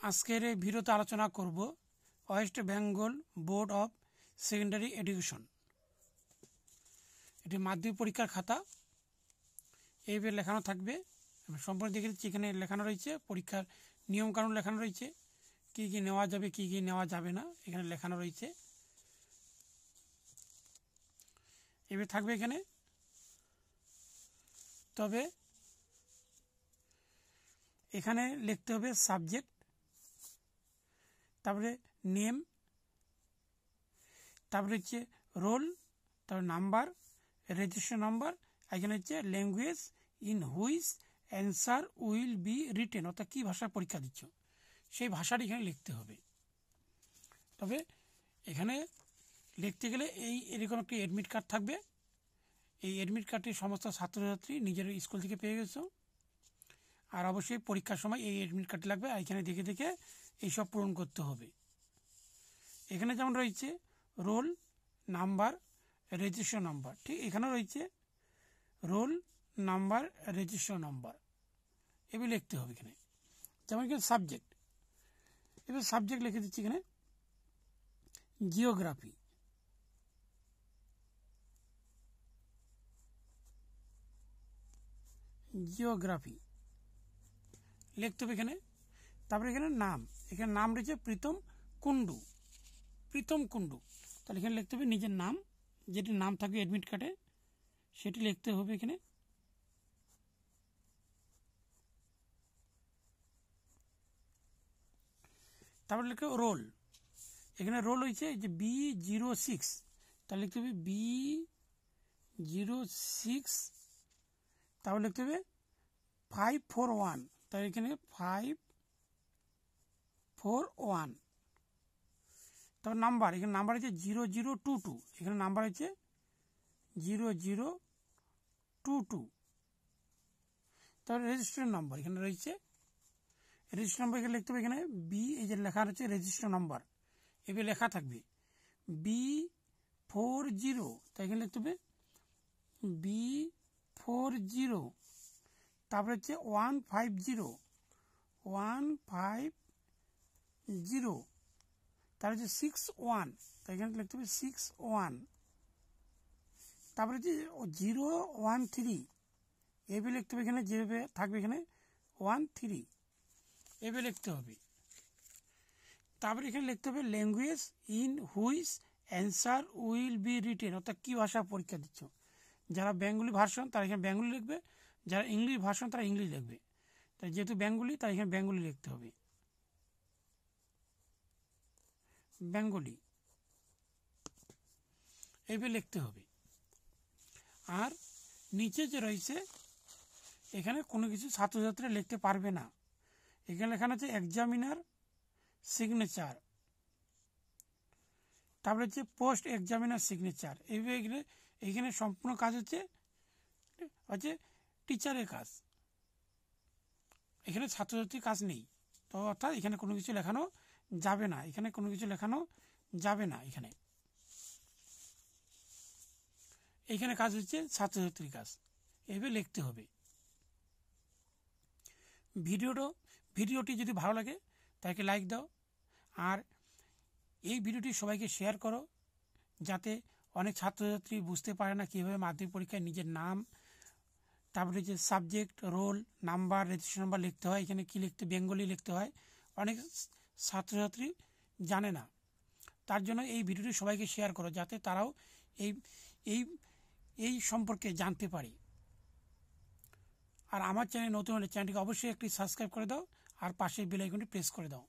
আজকের এই ভিডিওতে আলোচনা করব West Bengal board of secondary education. এটি মাধ্যমিক পরীক্ষার খাতা। এইভাবে লেখানো থাকবে। সম্পূর্ণ দেখে দিচ্ছি। এখানে লেখানো রয়েছে পরীক্ষার নিয়মকানুন, লেখানো রয়েছে কী কী নেওয়া যাবে কী কী নেওয়া যাবে না, এখানে লেখানো রয়েছে। এভাবে থাকবে এখানে। তবে এখানে লিখতে হবে সাবজেক্ট, তারপরে নেম, তারপরে হচ্ছে রোল, তারপরে নাম্বার, রেজিস্ট্রেশন নাম্বার। এখানে হচ্ছে language in which answer will be written, অর্থাৎ কী ভাষায় পরীক্ষা দিচ্ছ সেই ভাষাটি এখানে লিখতে হবে। তবে এখানে লিখতে গেলে এরকম একটি অ্যাডমিট কার্ড থাকবে। এই অ্যাডমিট কার্ডটি সমস্ত ছাত্রছাত্রী নিজের স্কুল থেকে পেয়ে গেছো। আর অবশ্যই পরীক্ষার সময় এই অ্যাডমিট কার্ডটি লাগবে। আর এখানে দেখে দেখে এইসব পূরণ করতে হবে। এখানে যেমন রয়েছে রোল নাম্বার, রেজিস্ট্রেশন নাম্বার, ঠিক এখানেও রয়েছে রোল নাম্বার, রেজিস্ট্রেশন নাম্বার। এগুলো লিখতে হবে এখানে। যেমন এখানে সাবজেক্ট, এবার সাবজেক্ট লিখে দিচ্ছি এখানে জিওগ্রাফি। জিওগ্রাফি লিখতে হবে এখানে। তারপরে এখানে নাম, এখানে নাম রয়েছে প্রীতম কুন্ডু, প্রীতম কুন্ডু। তাহলে এখানে লিখতে হবে নিজের নাম, যেটি নাম থাকবে অ্যাডমিট কার্ডে সেটি লিখতে হবে এখানে। তারপরে লিখতে হবে রোল, এখানে রোল হয়েছে যে B06, তাহলে লিখতে হবে B06। তারপর লিখতে হবে 541, তাহলে এখানে 541। তারপর নাম্বার, এখানে নাম্বার হচ্ছে 0022, এখানে নাম্বার হচ্ছে 0022। তারপরে রেজিস্ট্রেশন নাম্বার এখানে রয়েছে, রেজিস্ট্রেশন নাম্বার এখানে লিখতে হবে এখানে এই যে লেখা রয়েছে রেজিস্ট্রেশন নাম্বার, এভাবে লেখা থাকবে B40, তাই এখানে লিখতে হবে B40। তারপরে হচ্ছে 150, তারপরে হচ্ছে 61, তাই এখানে লিখতে হবে 61। তারপরে হচ্ছে 013, এভাবে লিখতে হবে এখানে, যেভাবে থাকবে এখানে 13, এভাবে লিখতে হবে। তারপরে এখানে লিখতে হবে language in which answer will be written, অর্থাৎ কী ভাষা পরীক্ষা দিচ্ছ। যারা বেঙ্গলি ভার্সন তারা এখানে বেঙ্গলি লিখবে, যারা ইংলিশ ভার্সন তারা ইংলিশ লিখবে। তাই যেহেতু বেঙ্গলি তাই এখানে বেঙ্গলি লিখতে হবে, বেঙ্গলি এইভাবে লিখতে হবে। আর নিচে যে রয়েছে এখানে কোনো কিছু ছাত্রছাত্রীরা লিখতে পারবে না। এখানে লেখা আছে এক্সামিনার সিগনেচার, তারপরে হচ্ছে পোস্ট এক্সামিনার সিগনেচার। এইভাবে এইখানে সম্পূর্ণ কাজ হচ্ছে টিচারের কাজ, এখানে ছাত্রছাত্রীর কাজ নেই। তো অর্থাৎ এখানে কোনো কিছু লেখানো যাবে না, এখানে কোনো কিছু লেখানো যাবে না। এইখানে কাজ হচ্ছে ছাত্রছাত্রীর কাজ, এইভাবে লিখতে হবে। ভিডিওটি যদি ভালো লাগে তাকে লাইক দাও, আর এই ভিডিওটি সবাইকে শেয়ার করো, যাতে অনেক ছাত্রছাত্রী বুঝতে পারে না কীভাবে মাধ্যমিক পরীক্ষায় নিজের নাম, তারপরে যে subject, roll number, registration number লিখতে হয়। এখানে কি লিখতে, বেঙ্গলি লিখতে হয়, অনেক ছাত্রছাত্রী জানে না। তার জন্য এই ভিডিওটি সবাইকে শেয়ার করো, যাতে তারাও এই সম্পর্কে জানতে পারে। আর আমার চ্যানেল নতুন হলে চ্যানেলটিকে অবশ্যই একটি সাবস্ক্রাইব করে দাও, আর পাশের বেল আইকনটি প্রেস করে দাও।